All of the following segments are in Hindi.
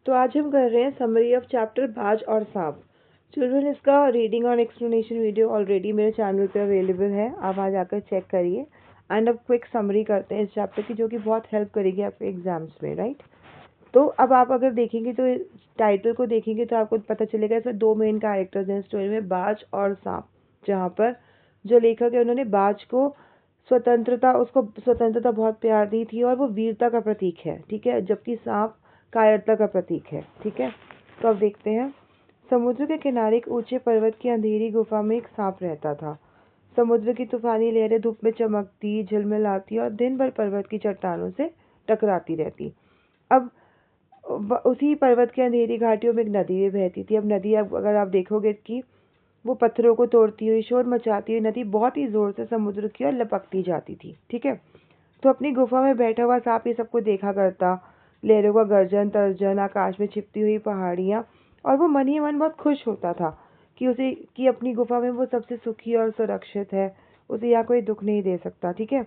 तो आज हम कर रहे हैं समरी ऑफ चैप्टर बाज और सांप। चिल्ड्रन, इसका रीडिंग और एक्सप्लेनेशन वीडियो ऑलरेडी मेरे चैनल पे अवेलेबल है, आप आ जाकर चेक करिए। एंड अब क्विक समरी करते हैं इस चैप्टर की, जो कि बहुत हेल्प करेगी आपके एग्जाम्स में, राइट। तो अब आप अगर देखेंगे तो टाइटल को देखेंगे तो आपको पता चलेगा इसमें दो मेन कैरेक्टर्स हैं स्टोरी में, बाज और सांप। जहाँ पर जो लेखक है उन्होंने बाज को उसको स्वतंत्रता बहुत प्यार दी थी और वो वीरता का प्रतीक है, ठीक है, जबकि सांप कायरता का प्रतीक है, ठीक है। तो अब देखते हैं। समुद्र के किनारे एक ऊंचे पर्वत की अंधेरी गुफा में एक सांप रहता था। समुद्र की तूफानी लहरें धूप में चमकती, झिलमिलाती और दिन भर पर्वत की चट्टानों से टकराती रहती। अब उसी पर्वत की अंधेरी घाटियों में एक नदी भी बहती थी। अब नदी, अब अगर आप देखोगे कि वो पत्थरों को तोड़ती हुई, शोर मचाती हुई नदी बहुत ही जोर से समुद्र की ओर लपकती जाती थी, ठीक है। तो अपनी गुफा में बैठा हुआ सांप ये सबको देखा करता, लहरों का गर्जन तर्जन, आकाश में छिपती हुई पहाड़ियाँ, और वो मन ही मन बहुत खुश होता था कि अपनी गुफा में वो सबसे सुखी और सुरक्षित है, उसे यहाँ कोई दुख नहीं दे सकता, ठीक है।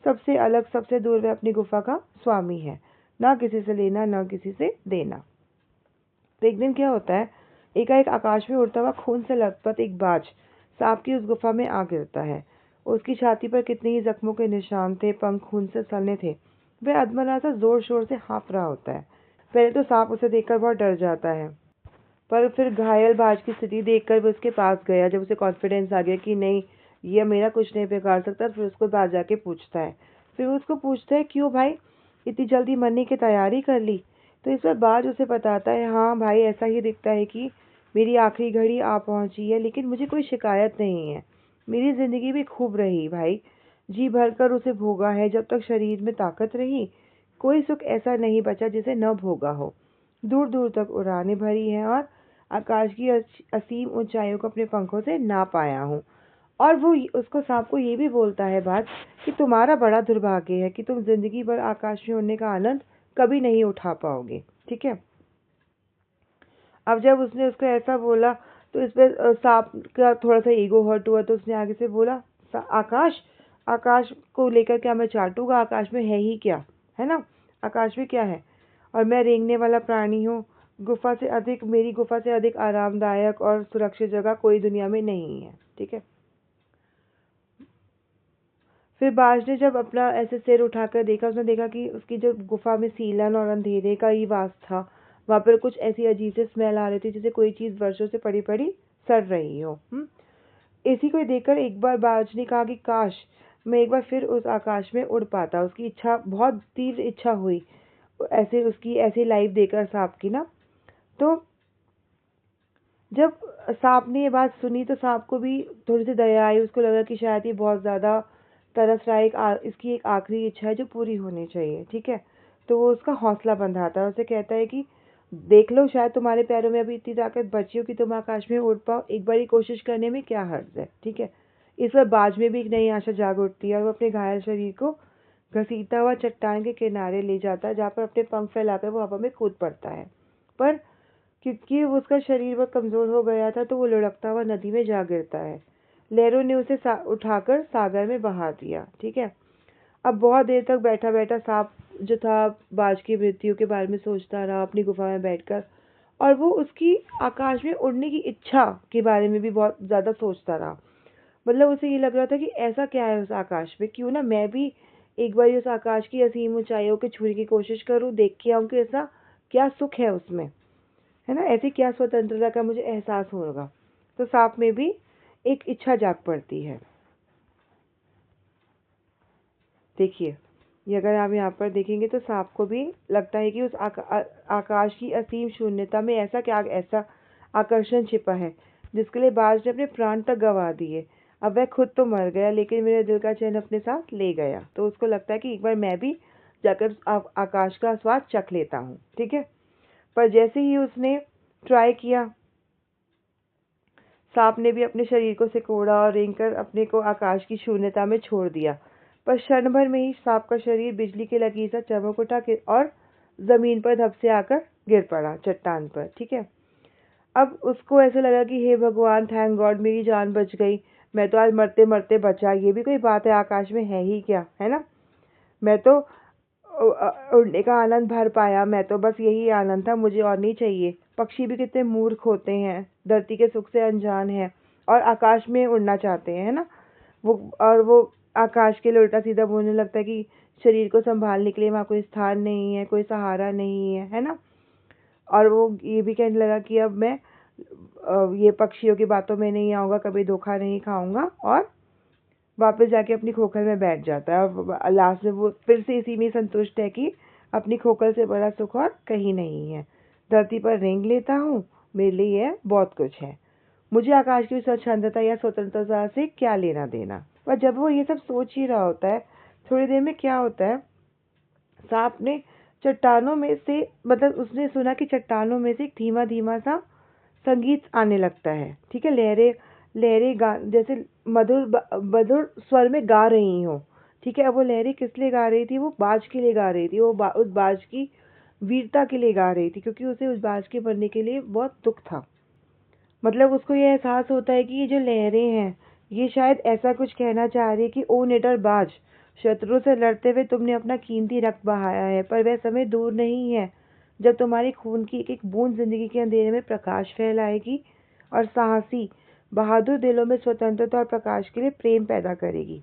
सबसे अलग, सबसे दूर वह अपनी गुफा का स्वामी है, ना किसी से लेना ना किसी से देना। तो एक दिन क्या होता है, एकाएक आकाश में उड़ता हुआ खून से लथपथ एक बाज सांप की उस गुफा में आ गिरता है। उसकी छाती पर कितने ही जख्मों के निशान थे, पंख खून से सने थे। वह अधमरा सा जोर शोर से हाँफ रहा होता है। पहले तो सांप उसे देखकर बहुत डर जाता है, पर फिर घायल बाज की स्थिति देखकर वो उसके पास गया। जब उसे कॉन्फिडेंस आ गया कि नहीं, ये मेरा कुछ नहीं बिगाड़ सकता, फिर उसको पास जाके पूछता है। फिर वो उसको पूछता है, क्यों भाई, इतनी जल्दी मरने की तैयारी कर ली? तो इस पर बाज उसे बताता है, हाँ भाई, ऐसा ही दिखता है कि मेरी आखिरी घड़ी आ पहुंची है, लेकिन मुझे कोई शिकायत नहीं है। मेरी जिंदगी भी खूब रही भाई, जी भरकर उसे भोगा है। जब तक शरीर में ताकत रही, कोई सुख ऐसा नहीं बचा जिसे न भोगा हो। दूर दूर तक उड़ानें भरी हैं और आकाश की असीम ऊंचाइयों को अपने पंखों से नाप आया हूँ। और वो उसको, सांप को ये भी बोलता है बात कि तुम्हारा बड़ा दुर्भाग्य है कि तुम जिंदगी भर आकाश में उड़ने का आनंद कभी नहीं उठा पाओगे, ठीक है। अब जब उसने उसको ऐसा बोला तो इस पर सांप का थोड़ा सा ईगो हर्ट हुआ, तो उसने आगे से बोला, आकाश, आकाश को लेकर क्या मैं चाटूंगा? आकाश में है ही क्या, है ना, आकाश में क्या है? और मैं रेंगने वाला प्राणी हूँ। मेरी गुफा से अधिक आरामदायक और सुरक्षित जगह कोई दुनिया में नहीं है, ठीक है। फिर बाज ने जब अपना ऐसे सिर उठाकर देखा, उसने देखा कि उसकी जो गुफा में सीलन और अंधेरे का ही वास था। वहाँ पर कुछ ऐसी अजीब सी स्मेल आ रही थी, जैसे कोई चीज़ वर्षों से पड़ी पड़ी सड़ रही हो। इसी को देखकर एक बार बाज ने कहा कि काश मैं एक बार फिर उस आकाश में उड़ पाता। उसकी इच्छा, बहुत तीव्र इच्छा हुई ऐसे, उसकी ऐसी लाइफ देखकर सांप की ना। तो जब सांप ने ये बात सुनी तो सांप को भी थोड़ी सी दया आई। उसको लगा कि शायद ये बहुत ज़्यादा तरस रहा है, इसकी एक आखिरी इच्छा है जो पूरी होनी चाहिए, ठीक है। तो वो उसका हौसला बंधाता है, उसे कहता है कि देख लो, शायद तुम्हारे पैरों में अभी इतनी ताकत बची हो कि तुम आकाश में उड़ पाओ। एक बार कोशिश करने में क्या हर्ज है, ठीक है। इस बार बाज में भी एक नई आशा जाग उठती है और वो अपने घायल शरीर को घसीटता हुआ चट्टान के किनारे ले जाता है, जहाँ पर अपने पंख फैलाकर वो हवा में कूद पड़ता है। पर क्योंकि उसका शरीर बहुत कमज़ोर हो गया था, तो वो लुढ़कता हुआ नदी में जा गिरता है। लहरों ने उसे उठाकर सागर में बहा दिया, ठीक है। अब बहुत देर तक बैठा बैठा सांप जो था बाज की मृत्यु के बारे में सोचता रहा अपनी गुफा में बैठकर, और वो उसकी आकाश में उड़ने की इच्छा के बारे में भी बहुत ज़्यादा सोचता रहा। मतलब उसे ये लग रहा था कि ऐसा क्या है उस आकाश में, क्यों ना मैं भी एक बार उस आकाश की असीम ऊंचाइयों को छूने की कोशिश करूं, देख के आऊं कि ऐसा क्या सुख है उसमें, है ना, ऐसी क्या स्वतंत्रता का मुझे एहसास होगा। तो सांप में भी एक इच्छा जाग पड़ती है। देखिए, ये अगर आप यहाँ पर देखेंगे तो सांप को भी लगता है कि उस आकाश की असीम शून्यता में ऐसा आकर्षण छिपा है जिसके लिए बाज ने अपने प्राण तक गंवा दिए। अब वह खुद तो मर गया, लेकिन मेरे दिल का चैन अपने साथ ले गया। तो उसको लगता है कि एक बार मैं भी जाकर आकाश का स्वाद चख लेता हूँ, ठीक है। पर जैसे ही उसने ट्राई किया, सांप ने भी अपने शरीर को सिकोड़ा और रेंगकर अपने को आकाश की शून्यता में छोड़ दिया। पर क्षण भर में ही सांप का शरीर बिजली की लकीर सा चमक उठा और जमीन पर धप से आकर गिर पड़ा चट्टान पर, ठीक है। अब उसको ऐसे लगा कि हे भगवान, थैंक गॉड, मेरी जान बच गई। मैं तो आज मरते मरते बचा, ये भी कोई बात है, आकाश में है ही क्या, है ना। मैं तो उड़ने का आनंद भर पाया, मैं तो बस यही आनंद था, मुझे और नहीं चाहिए। पक्षी भी कितने मूर्ख होते हैं, धरती के सुख से अनजान है और आकाश में उड़ना चाहते हैं, है ना। वो आकाश के लिए उल्टा सीधा बोलने लगता है कि शरीर को संभालने के लिए वहाँ कोई स्थान नहीं है, कोई सहारा नहीं है ना। और वो ये भी कहने लगा कि अब मैं ये पक्षियों की बातों में नहीं आऊँगा, कभी धोखा नहीं खाऊंगा, और वापस जाके अपनी खोखल में बैठ जाता है। और लास्ट में वो फिर से इसी में संतुष्ट है कि अपनी खोखल से बड़ा सुख और कहीं नहीं है। धरती पर रेंग लेता हूँ, मेरे लिए यह बहुत कुछ है। मुझे आकाश की स्वच्छंदता या स्वतंत्रता से क्या लेना देना। पर जब वो ये सब सोच ही रहा होता है, थोड़ी देर में क्या होता है, सांप ने चट्टानों में से, मतलब उसने सुना कि चट्टानों में से एक धीमा धीमा सा संगीत आने लगता है। ठीक है, लहरें लहरें गा, जैसे मधुर मधुर स्वर में गा रही हो। ठीक है, अब वो लहरें किस लिए गा रही थी? वो बाज के लिए गा रही थी। वो उस बाज की वीरता के लिए गा रही थी, क्योंकि उसे उस बाज के बनने के लिए बहुत दुख था। मतलब उसको ये एहसास होता है कि ये जो लहरें हैं, ये शायद ऐसा कुछ कहना चाह रही है कि ओ निडर बाज, शत्रु से लड़ते हुए तुमने अपना कीमती रक्त बहाया है, पर वह समय दूर नहीं है जब तुम्हारे खून की एक एक बूंद जिंदगी के अंधेरे में प्रकाश फैलाएगी और साहसी बहादुर दिलों में स्वतंत्रता और प्रकाश के लिए प्रेम पैदा करेगी।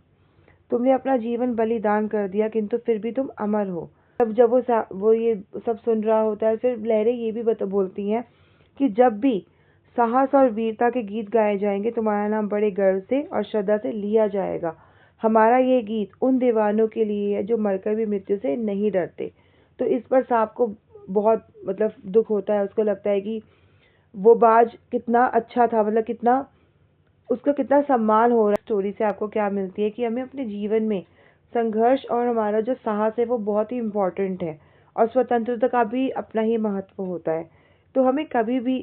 तुमने अपना जीवन बलिदान कर दिया, किंतु फिर भी तुम अमर हो। तब जब वो ये सब सुन रहा होता है, फिर लहरें ये भी बोलती हैं कि जब भी साहस और वीरता के गीत गाए जाएंगे, तुम्हारा नाम बड़े गर्व से और श्रद्धा से लिया जाएगा। हमारा ये गीत उन दीवानों के लिए है जो मरकर भी मृत्यु से नहीं डरते। तो इस पर सांप को बहुत मतलब दुख होता है। उसको लगता है कि वो बाज कितना अच्छा था, मतलब कितना उसका कितना सम्मान हो रहा है। स्टोरी से आपको क्या मिलती है कि हमें अपने जीवन में संघर्ष और हमारा जो साहस है वो बहुत ही इम्पोर्टेंट है, और स्वतंत्रता का भी अपना ही महत्व होता है। तो हमें कभी भी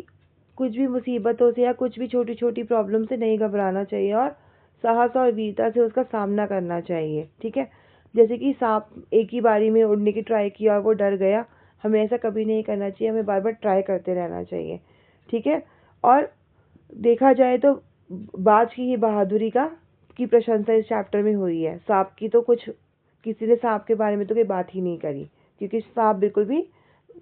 कुछ भी मुसीबतों से या कुछ भी छोटी छोटी प्रॉब्लम से नहीं घबराना चाहिए, और साहस और वीरता से उसका सामना करना चाहिए। ठीक है, जैसे कि सांप एक ही बारी में उड़ने की ट्राई किया और वो डर गया, हमें ऐसा कभी नहीं करना चाहिए, हमें बार बार ट्राई करते रहना चाहिए। ठीक है, और देखा जाए तो बाज की ही बहादुरी की प्रशंसा इस चैप्टर में हुई है। सांप की तो कुछ, किसी ने सांप के बारे में तो कोई बात ही नहीं करी, क्योंकि सांप बिल्कुल भी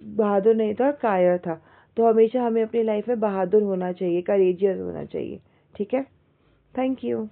बहादुर नहीं था और कायर था। तो हमेशा हमें अपनी लाइफ में बहादुर होना चाहिए, करेजियस होना चाहिए। ठीक है, थैंक यू।